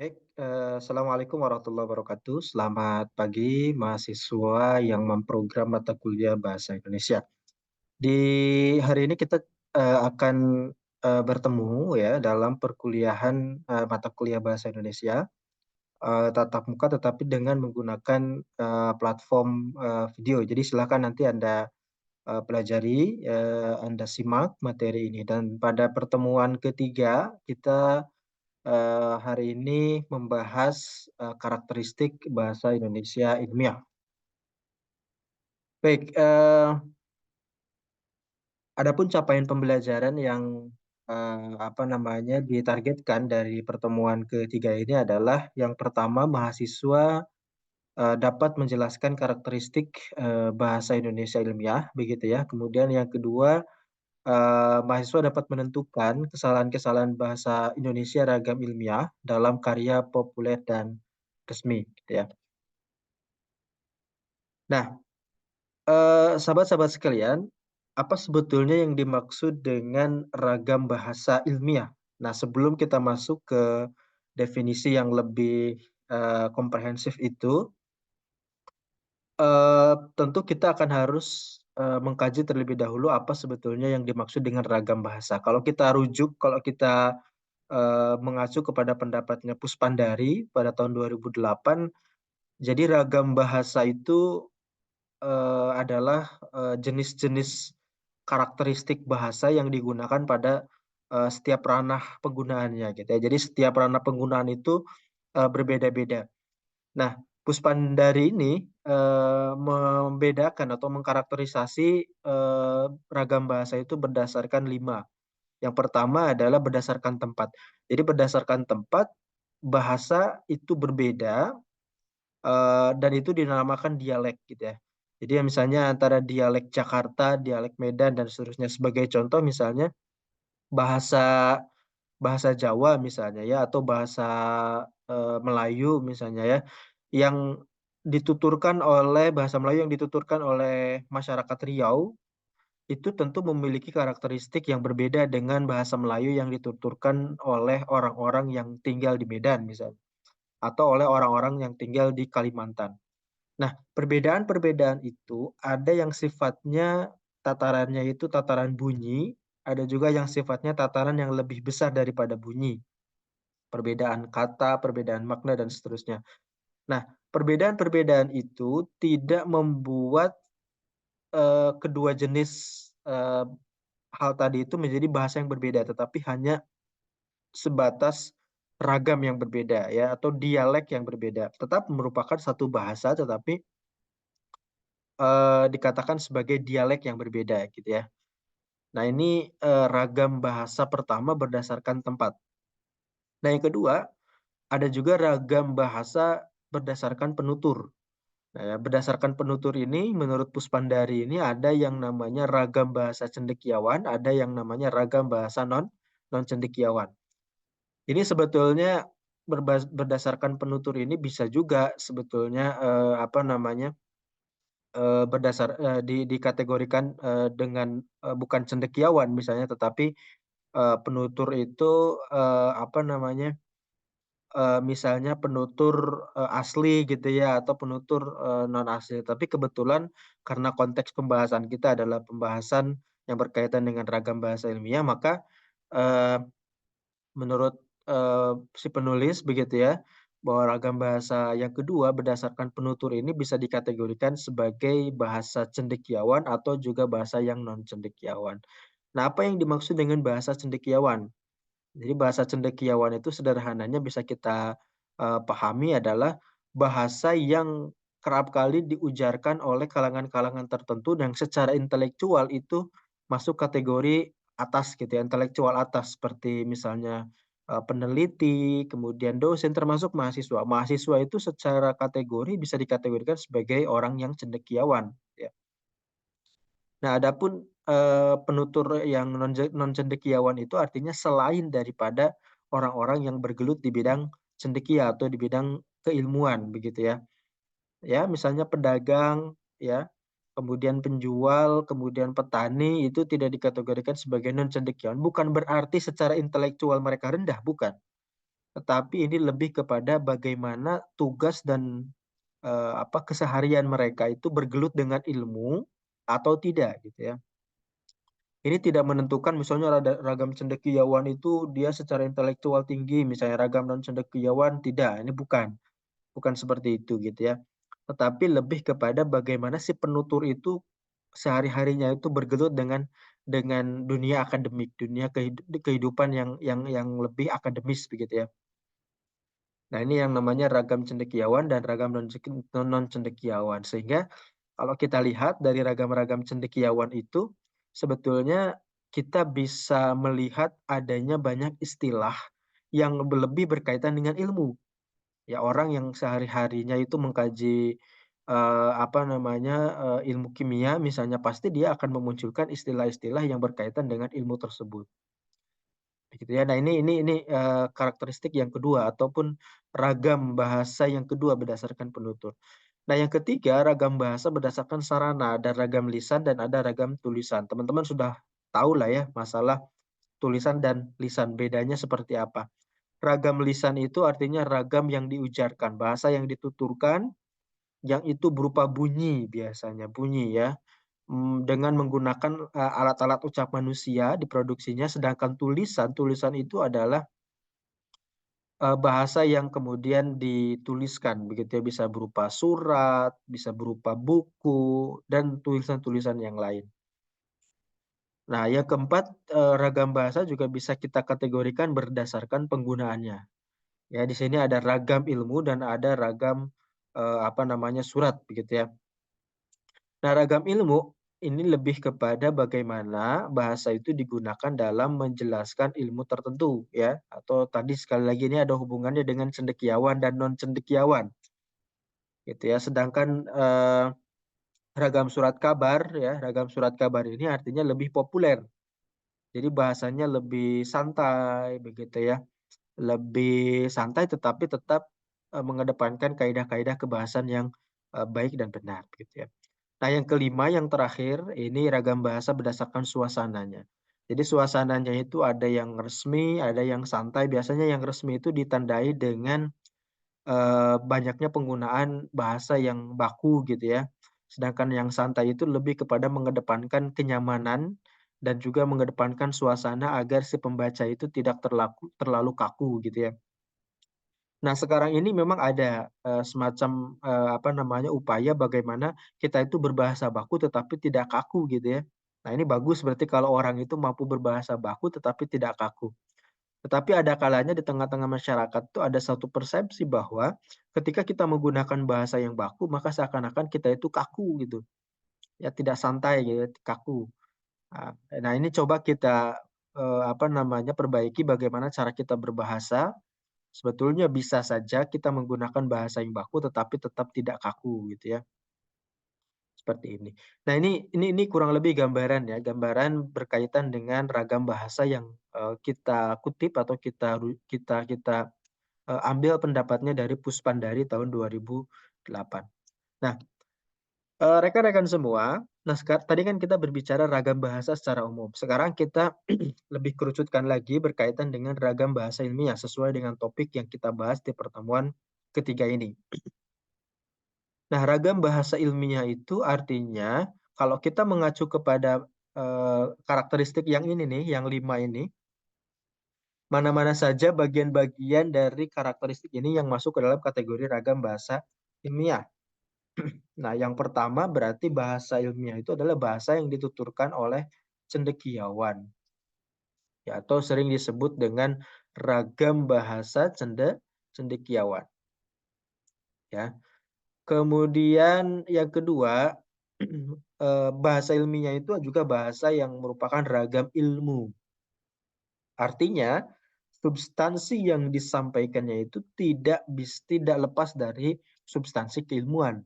Baik, assalamualaikum warahmatullahi wabarakatuh. Selamat pagi mahasiswa yang memprogram mata kuliah Bahasa Indonesia. Di hari ini kita akan bertemu ya dalam perkuliahan mata kuliah Bahasa Indonesia tatap muka tetapi dengan menggunakan platform video. Jadi silakan nanti Anda pelajari, Anda simak materi ini. Dan pada pertemuan ketiga kita hari ini membahas, karakteristik bahasa Indonesia ilmiah. Baik, adapun capaian pembelajaran yang, apa namanya, ditargetkan dari pertemuan ketiga ini adalah yang pertama mahasiswa, dapat menjelaskan karakteristik, bahasa Indonesia ilmiah begitu ya. Kemudian yang kedua, mahasiswa dapat menentukan kesalahan-kesalahan bahasa Indonesia ragam ilmiah dalam karya populer dan resmi gitu ya. Nah, sahabat-sahabat sekalian, apa sebetulnya yang dimaksud dengan ragam bahasa ilmiah? Nah, sebelum kita masuk ke definisi yang lebih, komprehensif itu, tentu kita akan harus, mengkaji terlebih dahulu apa sebetulnya yang dimaksud dengan ragam bahasa. Kalau kita, mengacu kepada pendapatnya Puspandari pada tahun 2008, jadi ragam bahasa itu adalah, jenis-jenis karakteristik bahasa yang digunakan pada, setiap ranah penggunaannya gitu ya. Jadi setiap ranah penggunaan itu, berbeda-beda. Nah, Puspandari ini, membedakan atau mengkarakterisasi, ragam bahasa itu berdasarkan 5. Yang pertama adalah berdasarkan tempat. Jadi berdasarkan tempat, bahasa itu berbeda, dan itu dinamakan dialek gitu ya. Jadi ya misalnya antara dialek Jakarta, dialek Medan dan seterusnya. Sebagai contoh misalnya bahasa bahasa Jawa misalnya ya atau bahasa, Melayu misalnya ya, yang bahasa Melayu yang dituturkan oleh masyarakat Riau, itu tentu memiliki karakteristik yang berbeda dengan bahasa Melayu yang dituturkan oleh orang-orang yang tinggal di Medan misal, atau oleh orang-orang yang tinggal di Kalimantan. Nah, perbedaan-perbedaan itu ada yang sifatnya tatarannya itu tataran bunyi, ada juga yang sifatnya tataran yang lebih besar daripada bunyi. Perbedaan kata, perbedaan makna, dan seterusnya. Nah, perbedaan-perbedaan itu tidak membuat, kedua jenis, eee, hal tadi itu menjadi bahasa yang berbeda, tetapi hanya sebatas ragam yang berbeda ya, atau dialek yang berbeda. Tetap merupakan satu bahasa, tetapi dikatakan sebagai dialek yang berbeda gitu ya. Nah ini, ragam bahasa pertama berdasarkan tempat. Nah yang kedua, ada juga ragam bahasa berdasarkan penutur. Nah ya, berdasarkan penutur ini menurut Puspandari ini ada yang namanya ragam bahasa cendekiawan, ada yang namanya ragam bahasa non-cendekiawan. Ini sebetulnya berdasarkan penutur ini bisa juga sebetulnya, apa namanya, dikategorikan, dengan, bukan cendekiawan misalnya, tetapi, penutur itu, apa namanya, misalnya penutur, asli gitu ya atau penutur, non asli. Tapi kebetulan karena konteks pembahasan kita adalah pembahasan yang berkaitan dengan ragam bahasa ilmiah, maka, eee, menurut, si penulis begitu ya, bahwa ragam bahasa yang kedua berdasarkan penutur ini bisa dikategorikan sebagai bahasa cendekiawan atau juga bahasa yang non cendekiawan. Nah, apa yang dimaksud dengan bahasa cendekiawan? Jadi bahasa cendekiawan itu sederhananya bisa kita, pahami adalah bahasa yang kerap kali diujarkan oleh kalangan-kalangan tertentu dan secara intelektual itu masuk kategori atas gitu ya, intelektual atas seperti misalnya, peneliti, kemudian dosen, termasuk mahasiswa. Mahasiswa itu secara kategori bisa dikategorikan sebagai orang yang cendekiawan ya. Nah, adapun, penutur yang non-cendekiawan itu artinya selain daripada orang-orang yang bergelut di bidang cendekia atau di bidang keilmuan begitu ya. Ya misalnya pedagang ya, kemudian penjual, kemudian petani itu tidak dikategorikan sebagai non-cendekiawan. Bukan berarti secara intelektual mereka rendah, bukan. tetapi ini lebih kepada bagaimana tugas dan, keseharian mereka itu bergelut dengan ilmu atau tidak gitu ya. Ini tidak menentukan misalnya ragam cendekiawan itu dia secara intelektual tinggi, misalnya ragam non cendekiawan tidak, ini bukan seperti itu gitu ya. Tetapi lebih kepada bagaimana si penutur itu sehari-harinya itu bergelut dengan dunia akademik, dunia kehidupan yang lebih akademis begitu ya. Nah, ini yang namanya ragam cendekiawan dan ragam non-cendekiawan. Sehingga kalau kita lihat dari ragam-ragam cendekiawan itu, sebetulnya kita bisa melihat adanya banyak istilah yang lebih berkaitan dengan ilmu. Ya, orang yang sehari-harinya itu mengkaji, ilmu kimia misalnya, pasti dia akan memunculkan istilah-istilah yang berkaitan dengan ilmu tersebut. Begitu ya. Nah ini karakteristik yang kedua ataupun ragam bahasa yang kedua berdasarkan penutur. Nah yang ketiga ragam bahasa berdasarkan sarana, ada ragam lisan dan ada ragam tulisan. Teman-teman sudah tahu lah ya masalah tulisan dan lisan, bedanya seperti apa. Ragam lisan itu artinya ragam yang diujarkan, bahasa yang dituturkan, yang itu berupa bunyi biasanya, bunyi ya. Dengan menggunakan, alat-alat ucap manusia diproduksinya, sedangkan tulisan itu adalah, bahasa yang kemudian dituliskan begitu ya, bisa berupa surat, bisa berupa buku, dan tulisan-tulisan yang lain. Nah, yang keempat, ragam bahasa juga bisa kita kategorikan berdasarkan penggunaannya. Ya, di sini ada ragam ilmu dan ada ragam, surat begitu ya. Nah, ragam ilmu ini lebih kepada bagaimana bahasa itu digunakan dalam menjelaskan ilmu tertentu ya, atau tadi sekali lagi ini ada hubungannya dengan cendekiawan dan non cendekiawan gitu ya. Sedangkan, ragam surat kabar ya, ragam surat kabar ini artinya lebih populer. Jadi bahasanya lebih santai begitu ya, lebih santai tetapi tetap, mengedepankan kaidah-kaidah kebahasan yang, baik dan benar gitu ya. Nah, yang kelima, yang terakhir, ini ragam bahasa berdasarkan suasananya. Jadi suasananya itu ada yang resmi, ada yang santai. Biasanya yang resmi itu ditandai dengan, banyaknya penggunaan bahasa yang baku gitu ya. Sedangkan yang santai itu lebih kepada mengedepankan kenyamanan dan juga mengedepankan suasana agar si pembaca itu tidak terlalu kaku gitu ya. Nah, sekarang ini memang ada, semacam, upaya bagaimana kita itu berbahasa baku tetapi tidak kaku gitu ya. Nah, ini bagus berarti kalau orang itu mampu berbahasa baku tetapi tidak kaku. Tetapi ada kalanya di tengah-tengah masyarakat tuh ada satu persepsi bahwa ketika kita menggunakan bahasa yang baku, maka seakan-akan kita itu kaku gitu, ya tidak santai gitu ya, kaku. Nah, ini coba kita, perbaiki bagaimana cara kita berbahasa. Sebetulnya bisa saja kita menggunakan bahasa yang baku tetapi tetap tidak kaku gitu ya, seperti ini. Nah ini kurang lebih gambaran ya, gambaran berkaitan dengan ragam bahasa yang, kita kutip atau kita ambil pendapatnya dari Puspandari tahun 2008. Nah, rekan-rekan semua, nah tadi kan kita berbicara ragam bahasa secara umum. Sekarang kita lebih kerucutkan lagi berkaitan dengan ragam bahasa ilmiah sesuai dengan topik yang kita bahas di pertemuan ketiga ini. Nah, ragam bahasa ilmiah itu artinya kalau kita mengacu kepada, karakteristik yang ini nih, yang 5 ini, mana-mana saja bagian-bagian dari karakteristik ini yang masuk ke dalam kategori ragam bahasa ilmiah. Nah, yang pertama berarti bahasa ilmiah itu adalah bahasa yang dituturkan oleh cendekiawan, ya atau sering disebut dengan ragam bahasa cendekiawan, ya. Kemudian yang kedua, bahasa ilmiah itu juga bahasa yang merupakan ragam ilmu. Artinya, substansi yang disampaikannya itu tidak lepas dari substansi keilmuan.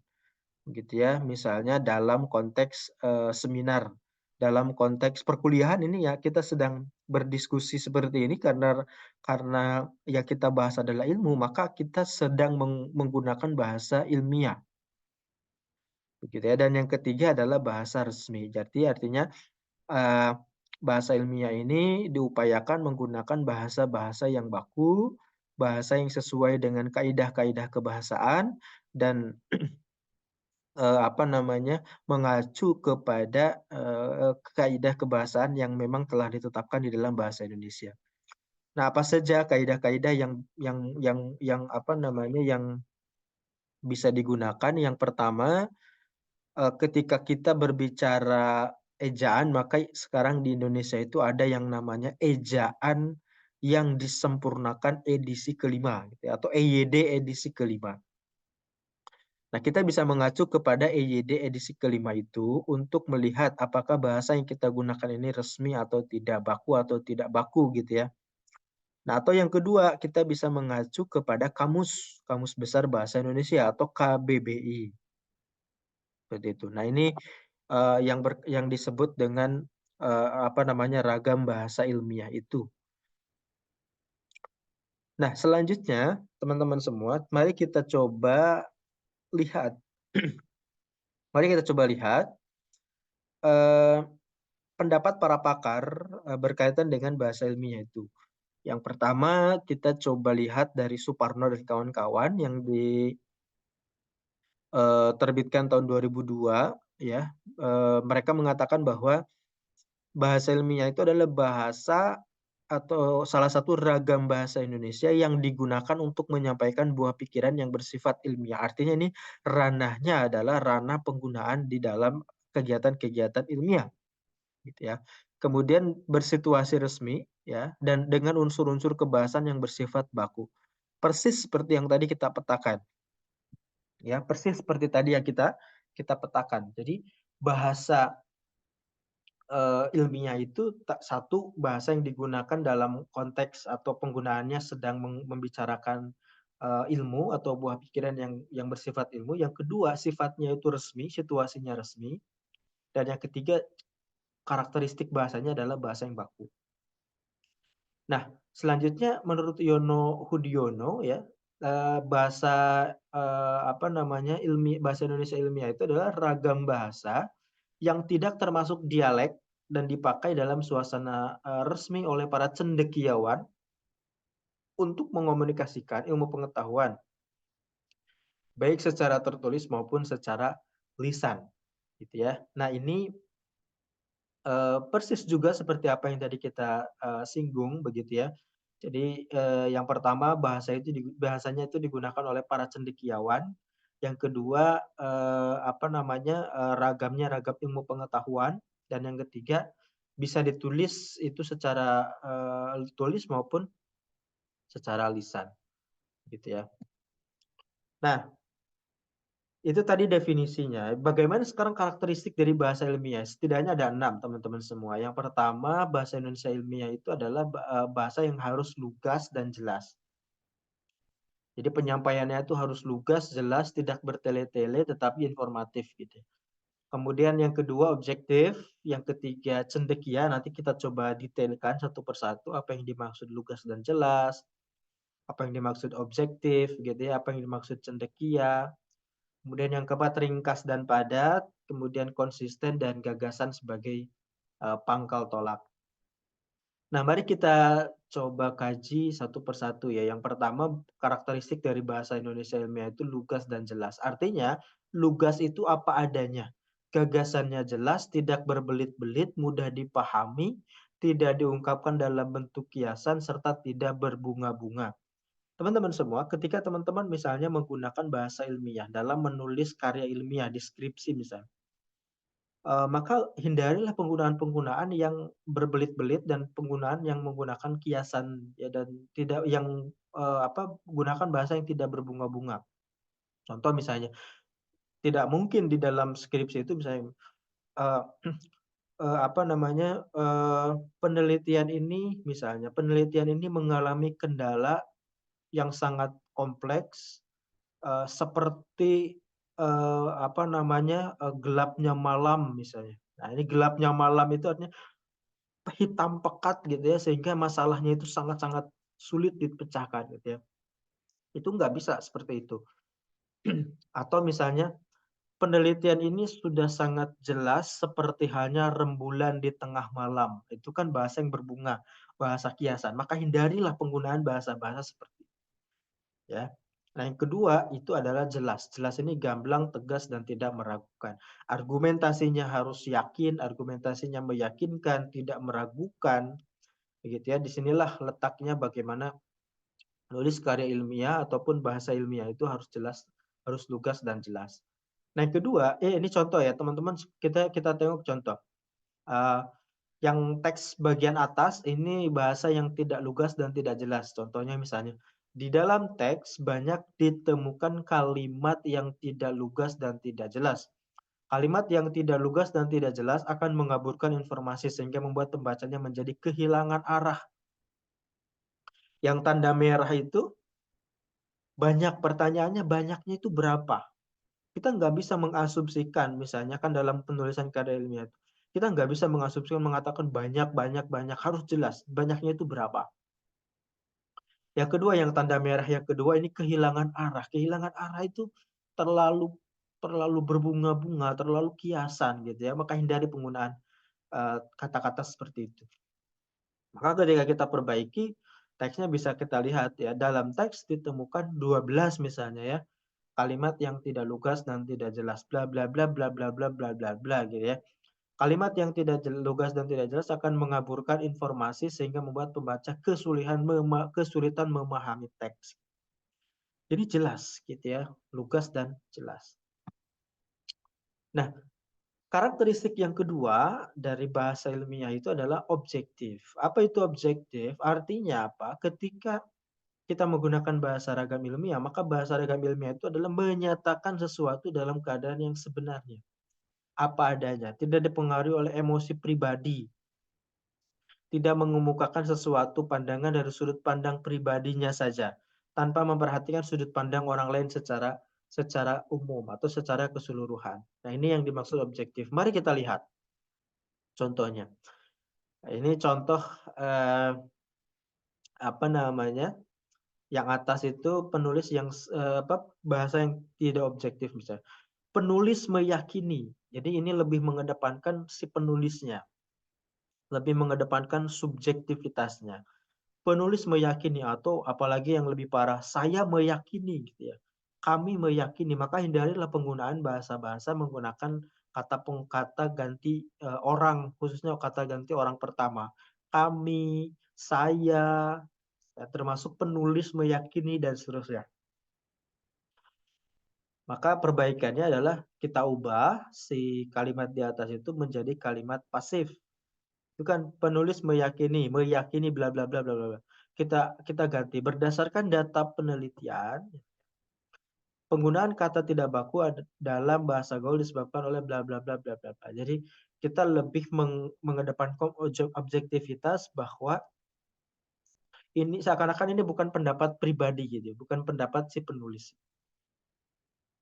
Gitu ya. Misalnya dalam konteks, seminar, dalam konteks perkuliahan ini ya kita sedang berdiskusi seperti ini karena yang kita bahas adalah ilmu, maka kita sedang menggunakan bahasa ilmiah, begitu ya. Dan yang ketiga adalah bahasa resmi. Jadi artinya, eee, bahasa ilmiah ini diupayakan menggunakan bahasa-bahasa yang baku bahasa yang sesuai dengan kaidah-kaidah kebahasaan dan apa namanya, mengacu kepada, kaidah kebahasaan yang memang telah ditetapkan di dalam bahasa Indonesia. Nah, apa saja kaidah-kaidah yang apa namanya, yang bisa digunakan? Yang pertama, ketika kita berbicara ejaan, maka sekarang di Indonesia itu ada yang namanya ejaan yang disempurnakan edisi kelima, gitu ya, atau EYD edisi kelima. Nah, kita bisa mengacu kepada EYD edisi kelima itu untuk melihat apakah bahasa yang kita gunakan ini resmi atau tidak, baku atau tidak baku gitu ya. Nah, atau yang kedua, kita bisa mengacu kepada Kamus Kamus Besar Bahasa Indonesia atau KBBI, seperti itu. Nah, ini, yang disebut dengan, apa namanya, ragam bahasa ilmiah itu. Nah, selanjutnya teman-teman semua, mari kita coba lihat mari kita coba lihat, eee pendapat para pakar, berkaitan dengan bahasa ilmiah itu. Yang pertama kita coba lihat dari Suparno dan kawan-kawan yang terbitkan tahun 2002 ya, mereka mengatakan bahwa bahasa ilmiah itu adalah bahasa atau salah satu ragam bahasa Indonesia yang digunakan untuk menyampaikan buah pikiran yang bersifat ilmiah. Artinya ini ranahnya adalah ranah penggunaan di dalam kegiatan-kegiatan ilmiah. Gitu ya. Kemudian bersituasi resmi ya, dan dengan unsur-unsur kebahasan yang bersifat baku. Persis seperti yang tadi kita petakan, ya, persis seperti tadi yang kita petakan. Jadi bahasa, ilmiah itu satu bahasa yang digunakan dalam konteks atau penggunaannya sedang membicarakan, ilmu atau buah pikiran yang bersifat ilmu. Yang kedua sifatnya itu resmi, situasinya resmi, dan yang ketiga karakteristik bahasanya adalah bahasa yang baku. Nah, selanjutnya menurut Yono Hudiono ya, bahasa, apa namanya, bahasa Indonesia ilmiah itu adalah ragam bahasa yang tidak termasuk dialek dan dipakai dalam suasana, resmi oleh para cendekiawan untuk mengomunikasikan ilmu pengetahuan, baik secara tertulis maupun secara lisan, gitu ya. Nah ini, persis juga seperti apa yang tadi kita, singgung begitu ya. Jadi, yang pertama bahasanya itu digunakan oleh para cendekiawan, yang kedua, apa namanya, ragamnya ragam ilmu pengetahuan, dan yang ketiga bisa ditulis itu secara, tulis maupun secara lisan, gitu ya. Nah, itu tadi definisinya. Bagaimana sekarang karakteristik dari bahasa ilmiah? Setidaknya ada 6 teman-teman semua. Yang pertama, bahasa Indonesia ilmiah itu adalah bahasa yang harus lugas dan jelas. Jadi penyampaiannya itu harus lugas, jelas, tidak bertele-tele, tetapi informatif gitu. Kemudian yang kedua objektif, yang ketiga cendekia, nanti kita coba detailkan satu persatu apa yang dimaksud lugas dan jelas, apa yang dimaksud objektif gitu ya, apa yang dimaksud cendekia. Kemudian yang keempat ringkas dan padat, kemudian konsisten dan gagasan sebagai pangkal tolak. Nah, mari kita coba kaji satu persatu ya. Yang pertama, karakteristik dari bahasa Indonesia ilmiah itu lugas dan jelas. Artinya, lugas itu apa adanya. Gagasannya jelas, tidak berbelit-belit, mudah dipahami, tidak diungkapkan dalam bentuk kiasan, serta tidak berbunga-bunga. Teman-teman semua, ketika teman-teman misalnya menggunakan bahasa ilmiah dalam menulis karya ilmiah, deskripsi misalnya, maka hindarilah penggunaan-penggunaan yang berbelit-belit dan penggunaan yang menggunakan kiasan ya dan tidak yang, gunakan bahasa yang tidak berbunga-bunga. Contoh misalnya, tidak mungkin di dalam skripsi itu misalnya, eee apa namanya, penelitian ini misalnya, penelitian ini mengalami kendala yang sangat kompleks, seperti, apa namanya, gelapnya malam misalnya. Nah, ini gelapnya malam itu artinya hitam pekat gitu ya, sehingga masalahnya itu sangat-sangat sulit dipecahkan gitu ya. Itu nggak bisa seperti itu. Atau misalnya, penelitian ini sudah sangat jelas seperti halnya rembulan di tengah malam. Itu kan bahasa yang berbunga, bahasa kiasan. Maka hindarilah penggunaan bahasa-bahasa seperti itu. ya. Nah, yang kedua itu adalah jelas. Jelas ini gamblang, tegas, dan tidak meragukan. Argumentasinya harus yakin, argumentasinya meyakinkan, tidak meragukan, begitu ya. Disinilah letaknya bagaimana nulis karya ilmiah ataupun bahasa ilmiah itu harus jelas, harus lugas dan jelas. Nah, yang kedua, ini contoh ya teman-teman, kita tengok contoh. Eh, yang teks bagian atas ini bahasa yang tidak lugas dan tidak jelas. Contohnya misalnya, di dalam teks banyak ditemukan kalimat yang tidak lugas dan tidak jelas. Kalimat yang tidak lugas dan tidak jelas akan mengaburkan informasi sehingga membuat pembacanya menjadi kehilangan arah. Yang tanda merah itu banyak pertanyaannya, banyaknya itu berapa? Kita nggak bisa mengasumsikan, misalnya kan dalam penulisan karya ilmiah, kita nggak bisa mengasumsikan mengatakan banyak, banyak, banyak, harus jelas. Banyaknya itu berapa? Yang kedua, yang tanda merah yang kedua ini kehilangan arah. Kehilangan arah itu terlalu terlalu berbunga-bunga, terlalu kiasan gitu ya. Maka hindari penggunaan kata-kata seperti itu. Maka ketika kita perbaiki, teksnya bisa kita lihat ya. Dalam teks ditemukan 12 misalnya ya kalimat yang tidak lugas dan tidak jelas, bla bla bla bla bla bla bla bla bla gitu ya. Kalimat yang tidak lugas dan tidak jelas akan mengaburkan informasi sehingga membuat pembaca kesulitan memahami teks. Jadi jelas gitu ya, lugas dan jelas. Nah, karakteristik yang kedua dari bahasa ilmiah itu adalah objektif. Apa itu objektif? Artinya apa? Ketika kita menggunakan bahasa ragam ilmiah, maka bahasa ragam ilmiah itu adalah menyatakan sesuatu dalam keadaan yang sebenarnya. Apa adanya, tidak dipengaruhi oleh emosi pribadi, tidak mengemukakan sesuatu pandangan dari sudut pandang pribadinya saja, tanpa memperhatikan sudut pandang orang lain secara umum atau secara keseluruhan. Nah, ini yang dimaksud objektif. Mari kita lihat contohnya. Ini contoh apa namanya? Yang atas itu penulis yang bahasa yang tidak objektif misalnya. Penulis meyakini. Jadi ini lebih mengedepankan si penulisnya, lebih mengedepankan subjektivitasnya. Penulis meyakini atau apalagi yang lebih parah, saya meyakini gitu ya. Kami meyakini, maka hindarilah penggunaan bahasa-bahasa menggunakan kata ganti orang, khususnya kata ganti orang pertama. Kami, saya, ya, termasuk penulis meyakini dan seterusnya. Maka perbaikannya adalah kita ubah si kalimat di atas itu menjadi kalimat pasif. Itu kan penulis meyakini bla bla bla bla bla. Kita ganti berdasarkan data penelitian, penggunaan kata tidak baku dalam bahasa gaul disebabkan oleh bla bla bla bla bla. Jadi kita lebih mengedepankan objektivitas bahwa ini seakan-akan ini bukan pendapat pribadi gitu, bukan pendapat si penulis.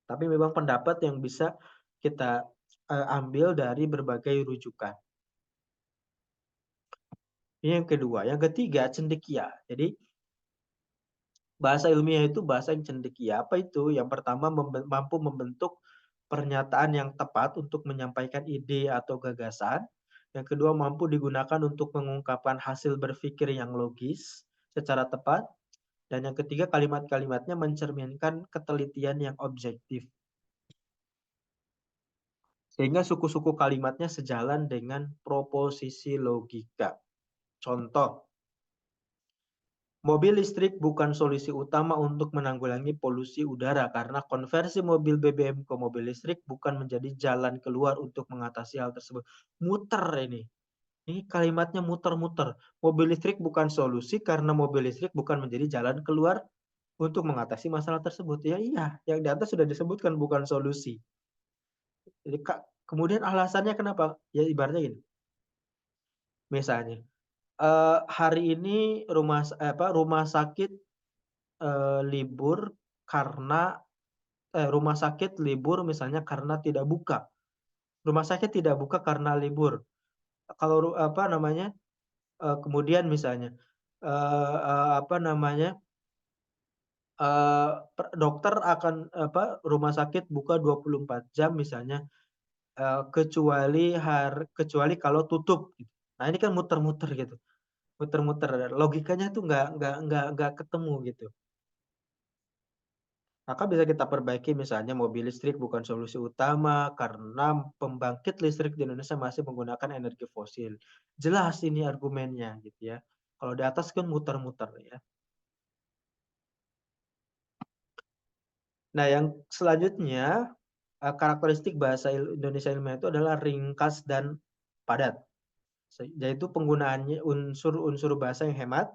Tapi memang pendapat yang bisa kita ambil dari berbagai rujukan. Ini yang kedua. Yang ketiga, cendekia. Jadi bahasa ilmiah itu bahasa yang cendekia. Apa itu? Yang pertama mampu membentuk pernyataan yang tepat untuk menyampaikan ide atau gagasan. Yang kedua mampu digunakan untuk mengungkapkan hasil berpikir yang logis secara tepat. Dan yang ketiga kalimat-kalimatnya mencerminkan ketelitian yang objektif. Sehingga suku-suku kalimatnya sejalan dengan proposisi logika. Contoh, mobil listrik bukan solusi utama untuk menanggulangi polusi udara karena konversi mobil BBM ke mobil listrik bukan menjadi jalan keluar untuk mengatasi hal tersebut. Muter ini. Ini kalimatnya muter-muter. Mobil listrik bukan solusi karena mobil listrik bukan menjadi jalan keluar untuk mengatasi masalah tersebut. Ya iya, yang di atas sudah disebutkan bukan solusi. Jadi kemudian alasannya kenapa? Ya ibaratnya gini. Misalnya, hari ini rumah sakit libur karena rumah sakit libur misalnya karena tidak buka. Rumah sakit tidak buka karena libur. Kalau apa namanya? Kemudian misalnya apa namanya? Dokter akan rumah sakit buka 24 jam misalnya kecuali kalau tutup gitu. Nah, ini kan muter-muter gitu. Muter-muter logikanya tuh nggak ketemu gitu. Maka bisa kita perbaiki misalnya mobil listrik bukan solusi utama karena pembangkit listrik di Indonesia masih menggunakan energi fosil. Jelas ini argumennya gitu ya. Kalau di atas kan muter-muter ya. Nah, yang selanjutnya karakteristik bahasa Indonesia ilmiah itu adalah ringkas dan padat. Yaitu penggunaannya unsur-unsur bahasa yang hemat,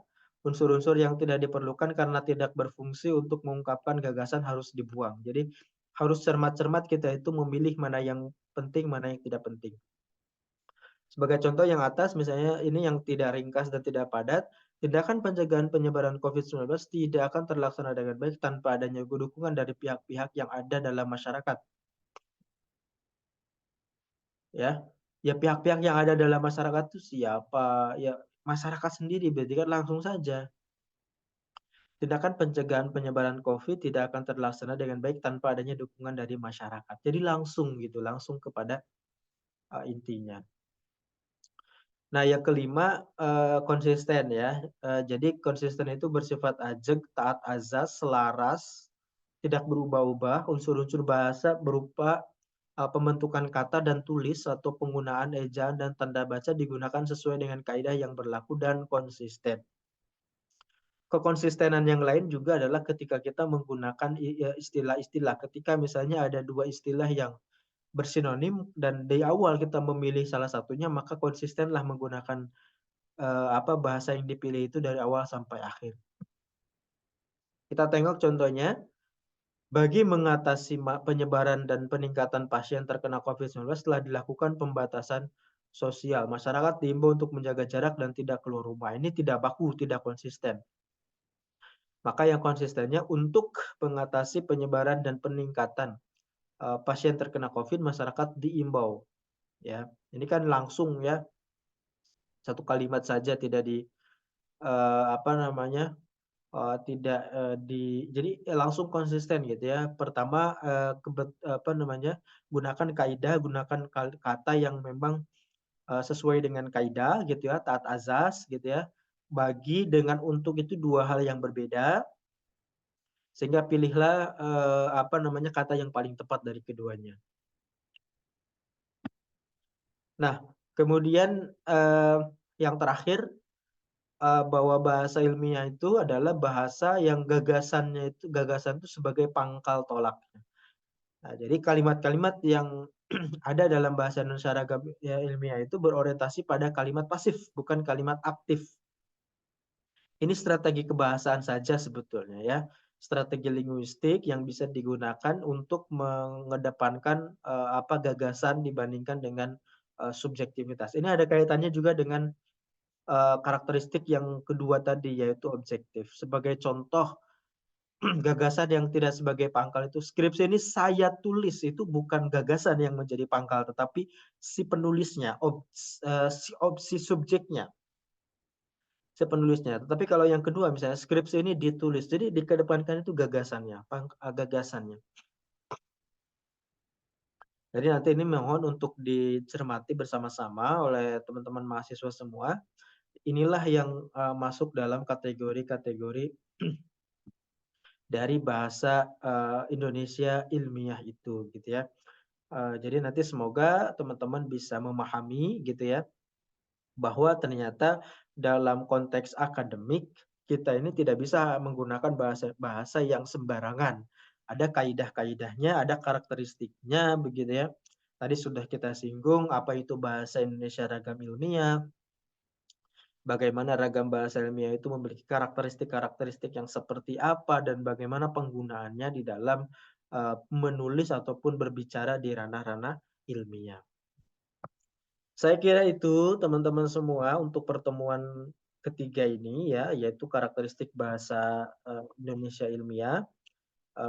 unsur-unsur yang tidak diperlukan karena tidak berfungsi untuk mengungkapkan gagasan harus dibuang. Jadi harus cermat-cermat kita itu memilih mana yang penting, mana yang tidak penting. Sebagai contoh yang atas, misalnya ini yang tidak ringkas dan tidak padat, tindakan pencegahan penyebaran COVID-19 tidak akan terlaksana dengan baik tanpa adanya dukungan dari pihak-pihak yang ada dalam masyarakat. Ya, ya pihak-pihak yang ada dalam masyarakat itu siapa? Ya masyarakat sendiri, berarti kan langsung saja. Tindakan pencegahan penyebaran COVID tidak akan terlaksana dengan baik tanpa adanya dukungan dari masyarakat. Jadi langsung gitu, langsung kepada intinya. Nah, yang kelima konsisten ya. Jadi konsisten itu bersifat ajeg, taat azas, selaras, tidak berubah-ubah. Unsur-unsur bahasa berupa pembentukan kata dan tulis atau penggunaan ejaan dan tanda baca digunakan sesuai dengan kaidah yang berlaku dan konsisten. Kekonsistenan yang lain juga adalah ketika kita menggunakan ya, istilah-istilah. Ketika misalnya ada dua istilah yang bersinonim dan dari awal kita memilih salah satunya, maka konsistenlah menggunakan bahasa yang dipilih itu dari awal sampai akhir. Kita tengok contohnya, bagi mengatasi penyebaran dan peningkatan pasien terkena COVID-19 telah dilakukan pembatasan sosial. Masyarakat diimbau untuk menjaga jarak dan tidak keluar rumah. Ini tidak baku, tidak konsisten. Maka yang konsistennya untuk mengatasi penyebaran dan peningkatan pasien terkena COVID, masyarakat diimbau. Ya, ini kan langsung ya, satu kalimat saja tidak di tidak jadi langsung konsisten gitu ya. Pertama gunakan kaidah, gunakan kata yang memang sesuai dengan kaidah gitu ya, taat azas gitu ya. Bagi dengan untuk itu dua hal yang berbeda, sehingga pilihlah kata yang paling tepat dari keduanya. Nah, kemudian yang terakhir bahwa bahasa ilmiah itu adalah bahasa yang gagasan itu sebagai pangkal tolaknya. Nah, jadi kalimat-kalimat yang ada dalam bahasa Indonesia Ragam ya, ilmiah itu berorientasi pada kalimat pasif, bukan kalimat aktif. Ini strategi kebahasaan saja sebetulnya ya, strategi linguistik yang bisa digunakan untuk mengedepankan gagasan dibandingkan dengan subjektivitas. Ini ada kaitannya juga dengan karakteristik yang kedua tadi yaitu objektif. Sebagai contoh gagasan yang tidak sebagai pangkal itu skripsi ini saya tulis itu bukan gagasan yang menjadi pangkal tetapi si penulisnya, si subjeknya, si penulisnya. Tetapi kalau yang kedua misalnya skripsi ini ditulis, jadi dikedepankan itu gagasannya, gagasannya. Jadi nanti ini mohon untuk dicermati bersama-sama oleh teman-teman mahasiswa semua. Inilah yang masuk dalam kategori-kategori dari bahasa Indonesia ilmiah itu gitu ya. Jadi nanti semoga teman-teman bisa memahami gitu ya, bahwa ternyata dalam konteks akademik kita ini tidak bisa menggunakan bahasa yang sembarangan. Ada kaidah-kaidahnya, ada karakteristiknya begitu ya. Tadi sudah kita singgung apa itu bahasa Indonesia ragam ilmiah, bagaimana ragam bahasa ilmiah itu memiliki karakteristik-karakteristik yang seperti apa dan bagaimana penggunaannya di dalam menulis ataupun berbicara di ranah-ranah ilmiah. Saya kira itu teman-teman semua untuk pertemuan ketiga ini ya, yaitu karakteristik bahasa Indonesia ilmiah.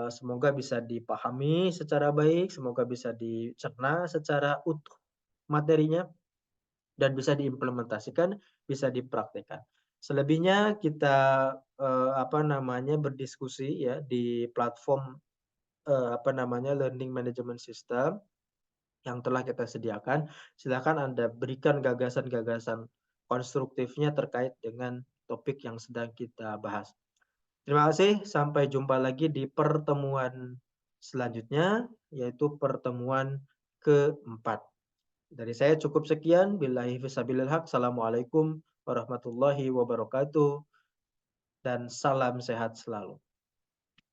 Semoga bisa dipahami secara baik, semoga bisa dicerna secara utuh materinya dan bisa diimplementasikan, bisa dipraktekkan. Selebihnya kita berdiskusi ya di platform learning management system yang telah kita sediakan. Silakan Anda berikan gagasan-gagasan konstruktifnya terkait dengan topik yang sedang kita bahas. Terima kasih, sampai jumpa lagi di pertemuan selanjutnya, yaitu pertemuan keempat. Dari saya cukup sekian, billahi fisabilil haq. Assalamualaikum warahmatullahi wabarakatuh, dan salam sehat selalu.